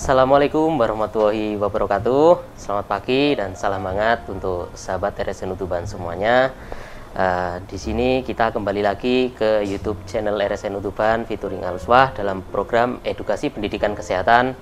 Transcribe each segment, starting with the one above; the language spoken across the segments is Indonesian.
Assalamualaikum warahmatullahi wabarakatuh. Selamat pagi dan salam hangat untuk sahabat RSN Utuban semuanya. Di sini kita kembali lagi ke YouTube channel RSN Utuban featuring Al-Uswah dalam program Edukasi Pendidikan Kesehatan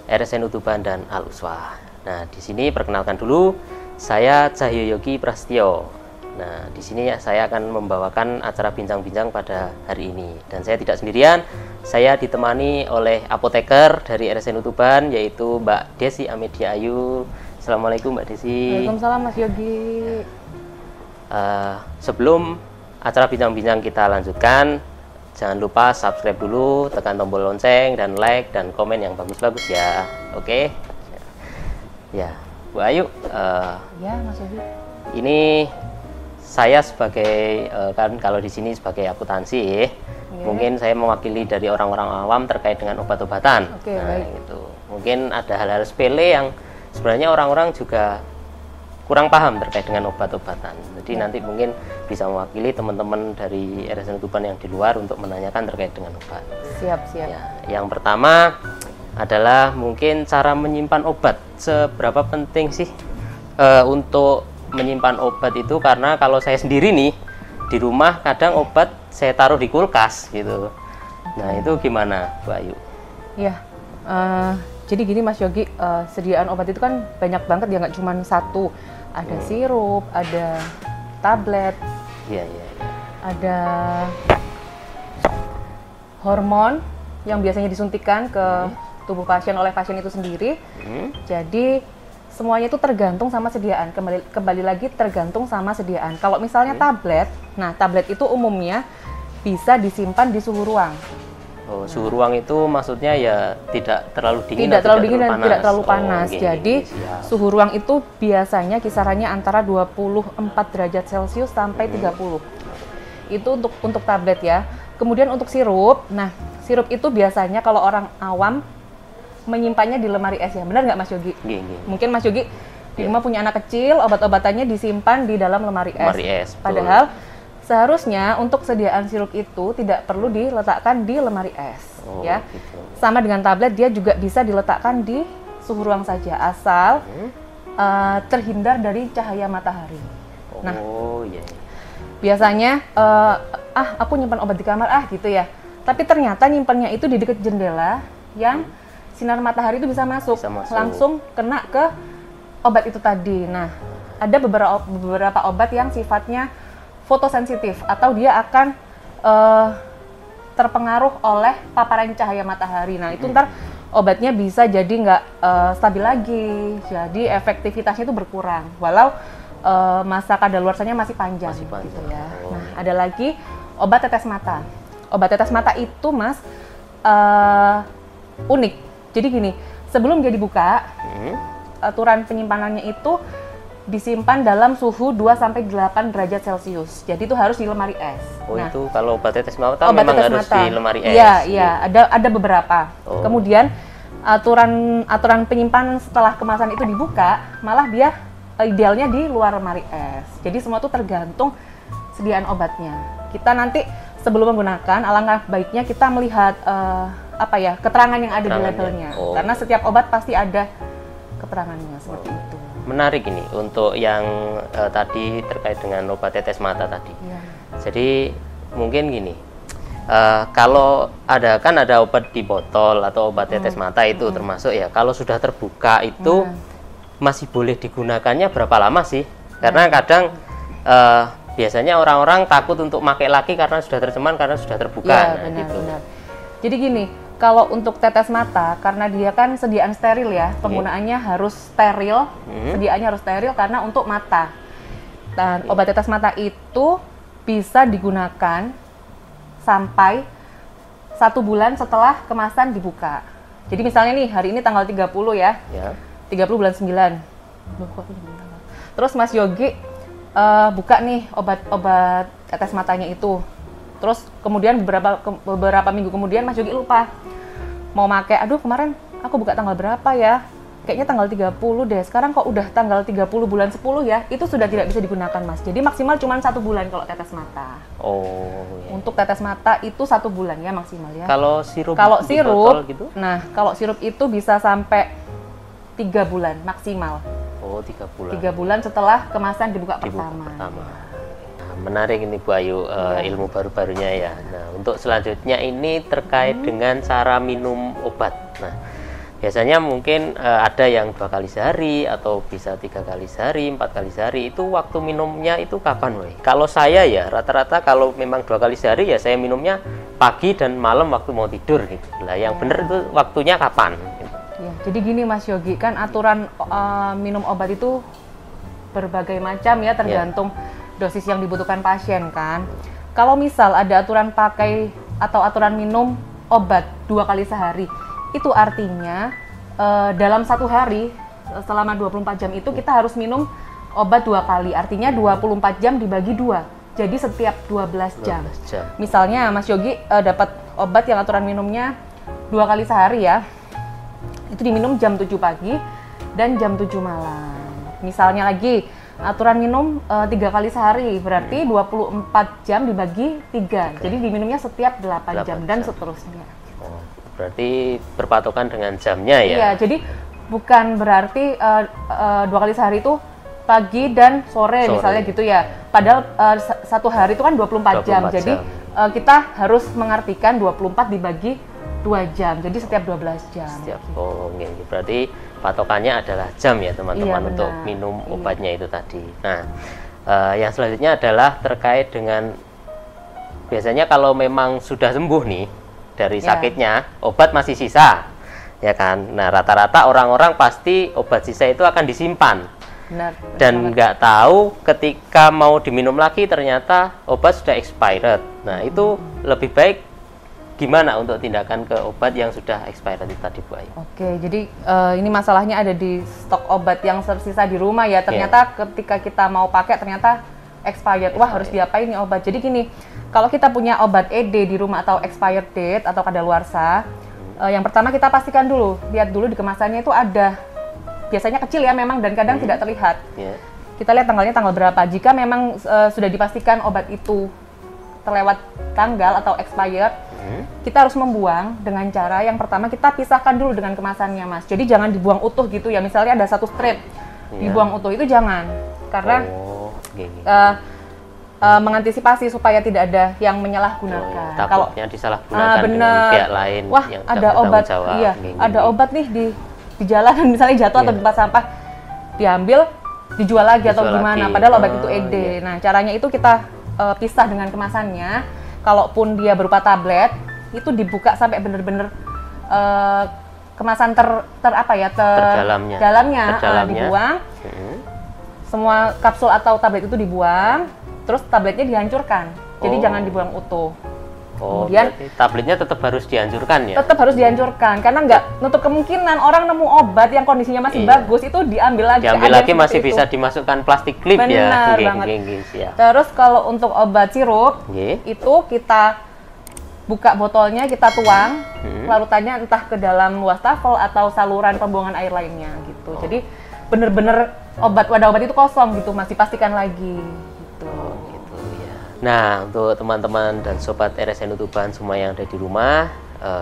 RSN Utuban dan Al-Uswah. Nah, di sini perkenalkan dulu, saya Cahyo Yogi Prasetyo. Nah, di sini saya akan membawakan acara bincang-bincang pada hari ini. Dan saya tidak sendirian, saya ditemani oleh apoteker dari RSN Utuban, yaitu Mbak Desi Amedia Ayu. Assalamualaikum Mbak Desi. Waalaikumsalam Mas Yogi. Sebelum acara bincang-bincang kita lanjutkan, jangan lupa subscribe dulu, tekan tombol lonceng, dan like, dan komen yang bagus-bagus ya. Oke? Ya, Bu Ayu. Ya, Mas Yogi. Ini saya sebagai kan kalau di sini sebagai akuntansi, mungkin saya mewakili dari orang-orang awam terkait dengan obat-obatan. Oke, baik. Gitu. Mungkin ada hal-hal sepele yang sebenarnya orang-orang juga kurang paham terkait dengan obat-obatan. Jadi nanti mungkin bisa mewakili teman-teman dari RSN Utuban yang di luar untuk menanyakan terkait dengan obat. Siap. Ya, yang pertama adalah mungkin cara menyimpan obat. Seberapa penting sih untuk menyimpan obat itu, karena kalau saya sendiri nih di rumah kadang obat saya taruh di kulkas gitu. Nah, itu gimana, Bu Ayu? Ya, jadi gini Mas Yogi, sediaan obat itu kan banyak banget ya, nggak cuma satu. Ada sirup, ada tablet, Iya. ada hormon yang biasanya disuntikan ke tubuh pasien oleh pasien itu sendiri. Jadi semuanya itu tergantung sama sediaan, kembali lagi tergantung sama sediaan. Kalau misalnya tablet, nah tablet itu umumnya bisa disimpan di suhu ruang. Oh, suhu ruang itu maksudnya ya tidak terlalu dingin, Tidak terlalu dingin dan panas. tidak terlalu panas. Oh, Jadi siap. suhu ruang itu biasanya kisarannya antara 24 derajat Celcius sampai 30. Itu untuk tablet ya. Kemudian untuk sirup, nah sirup itu biasanya kalau orang awam menyimpannya di lemari es ya, benar nggak Mas Yogi? Mungkin Mas Yogi di rumah punya anak kecil, obat-obatannya disimpan di dalam lemari es. Padahal seharusnya untuk sediaan sirup itu tidak perlu diletakkan di lemari es, ya. Gitu. Sama dengan tablet, dia juga bisa diletakkan di suhu ruang saja, asal terhindar dari cahaya matahari. Nah, biasanya aku nyimpan obat di kamar gitu ya. Tapi ternyata nyimpannya itu di dekat jendela yang sinar matahari itu bisa masuk, langsung kena ke obat itu tadi. Nah, ada beberapa obat yang sifatnya fotosensitif atau dia akan terpengaruh oleh paparan cahaya matahari. Nah, itu ntar obatnya bisa jadi nggak stabil lagi, jadi efektivitasnya itu berkurang, walau masa kadaluarsanya masih panjang. Gitu ya. Nah, ada lagi obat tetes mata. Obat tetes mata itu Mas unik. Jadi gini, sebelum dia dibuka, aturan penyimpanannya itu disimpan dalam suhu 2-8 derajat Celcius. Jadi itu harus di lemari es. Oh, nah, itu kalau obat tetes mata memang harus di lemari es. Iya, ada beberapa. Kemudian aturan penyimpanan setelah kemasan itu dibuka, malah dia idealnya di luar lemari es. Jadi semua itu tergantung sediaan obatnya. Kita nanti sebelum menggunakan, alangkah baiknya kita melihat keterangan yang ada di labelnya. Karena setiap obat pasti ada keterangannya seperti itu. Menarik ini untuk yang tadi terkait dengan obat tetes mata tadi. Ya. Jadi mungkin gini, kalau ada obat di botol atau obat tetes mata itu termasuk ya. Kalau sudah terbuka itu masih boleh digunakannya berapa lama sih? Karena kadang biasanya orang-orang takut untuk pakai lagi karena sudah tercemar, karena sudah terbuka. Ya, benar. Jadi gini, kalau untuk tetes mata, karena dia kan sediaan steril ya, penggunaannya harus steril, sediaannya harus steril karena untuk mata. Dan obat tetes mata itu bisa digunakan sampai 1 bulan setelah kemasan dibuka. Jadi misalnya nih, hari ini tanggal 30 ya, 30 bulan 9. Terus Mas Yogi buka nih obat tetes matanya itu. Terus kemudian beberapa minggu kemudian Mas Yogi lupa mau pakai. Aduh, kemarin aku buka tanggal berapa ya? kayaknya tanggal 30 deh. Sekarang kok udah tanggal 30 bulan 10 ya, itu sudah tidak bisa digunakan Mas. Jadi maksimal cuma 1 bulan kalau tetes mata. Oh. Iya. Untuk tetes mata itu 1 bulan ya maksimal ya. Kalau sirup? Kalau di sirup, botol gitu? nah kalau sirup itu bisa sampai 3 bulan maksimal. Oh, 3 bulan. 3 bulan setelah kemasan dibuka pertama. Nah, menarik ini Bu Ayu, ilmu baru-barunya ya. Nah, untuk selanjutnya ini terkait dengan cara minum obat. Nah, biasanya mungkin ada yang 2 kali sehari atau bisa 3 kali sehari, 4 kali sehari. Itu waktu minumnya itu kapan, woy? Kalau saya ya rata-rata kalau memang 2 kali sehari ya saya minumnya pagi dan malam waktu mau tidur gitu. Lah yang bener itu waktunya kapan? Ya, jadi gini Mas Yogi, kan aturan minum obat itu berbagai macam ya, tergantung dosis yang dibutuhkan pasien kan. Kalau misal ada aturan pakai atau aturan minum obat 2 kali sehari, itu artinya dalam 1 hari selama 24 jam itu kita harus minum obat 2 kali. Artinya 24 jam dibagi 2. Jadi setiap 12 jam. Misalnya Mas Yogi dapat obat yang aturan minumnya 2 kali sehari ya. Itu diminum jam 7 pagi dan jam 7 malam. Misalnya lagi aturan minum 3 kali sehari, berarti 24 jam dibagi 3. Jadi diminumnya setiap 8 jam dan seterusnya. Oh, berarti berpatokan dengan jamnya ya? Iya, jadi bukan berarti 2 kali sehari itu pagi dan sore misalnya gitu ya. Padahal 1 hari itu kan 24 jam. Jadi kita harus mengartikan 24 dibagi 2 jam, jadi setiap 12 jam. Oh, berarti patokannya adalah jam ya teman-teman, untuk minum obatnya itu tadi. Nah, yang selanjutnya adalah terkait dengan biasanya kalau memang sudah sembuh nih dari sakitnya, obat masih sisa, ya kan? Nah, rata-rata orang-orang pasti obat sisa itu akan disimpan. Benar. Dan nggak tahu ketika mau diminum lagi ternyata obat sudah expired. Nah, itu lebih baik gimana untuk tindakan ke obat yang sudah expired tadi Bu Ayu? Oke, jadi ini masalahnya ada di stok obat yang tersisa di rumah ya. Ternyata ketika kita mau pakai ternyata expired. Wah, harus diapain nih obat? Jadi gini, kalau kita punya obat ED di rumah atau expired date atau kadaluarsa, yang pertama kita pastikan dulu, lihat dulu di kemasannya itu ada, biasanya kecil ya memang dan kadang tidak terlihat. Kita lihat tanggalnya tanggal berapa. Jika memang sudah dipastikan obat itu terlewat tanggal atau expired, kita harus membuang dengan cara yang pertama kita pisahkan dulu dengan kemasannya Mas. Jadi jangan dibuang utuh gitu ya. Misalnya ada 1 strip dibuang utuh, itu jangan, karena mengantisipasi supaya tidak ada yang menyalahgunakan. Takutnya disalahgunakan dengan pihak lain. Wah, yang ada obat, ada obat nih di jalan misalnya jatuh atau di tempat sampah, diambil dijual lagi atau gimana. Padahal obat itu ED. Nah, caranya itu kita pisah dengan kemasannya. Kalaupun dia berupa tablet, itu dibuka sampai benar-benar kemasan dalamnya dibuang. Semua kapsul atau tablet itu dibuang, terus tabletnya dihancurkan. Jadi jangan dibuang utuh. Kemudian tabletnya tetap harus dihancurkan ya? Tetap harus dihancurkan, karena nggak nutup kemungkinan orang nemu obat yang kondisinya masih bagus, itu diambil lagi. Diambil lagi masih bisa dimasukkan plastik clip ya? Benar banget. Terus kalau untuk obat sirup, itu kita buka botolnya, kita tuang larutannya entah ke dalam wastafel atau saluran pembuangan air lainnya gitu. Jadi bener-bener wadah obat itu kosong gitu, masih pastikan lagi gitu. Nah, untuk teman-teman dan sobat RSN Utuban semua yang ada di rumah,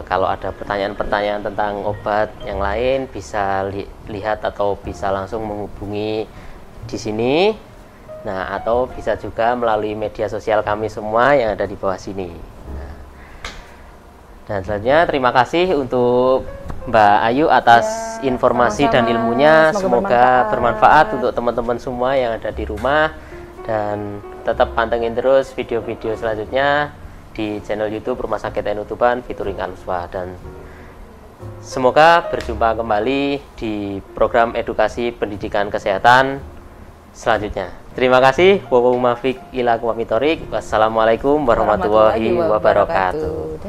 kalau ada pertanyaan-pertanyaan tentang obat yang lain bisa lihat atau bisa langsung menghubungi di sini. Nah, atau bisa juga melalui media sosial kami semua yang ada di bawah sini. Nah, dan selanjutnya terima kasih untuk Mbak Ayu atas informasi dan ilmunya. Semoga bermanfaat untuk teman-teman semua yang ada di rumah. Dan tetap pantengin terus video-video selanjutnya di channel YouTube Rumah Sakit NU Tuban featuring Anuswa, dan semoga berjumpa kembali di program edukasi pendidikan kesehatan selanjutnya. Terima kasih. Wassalamualaikum warahmatullahi wabarakatuh.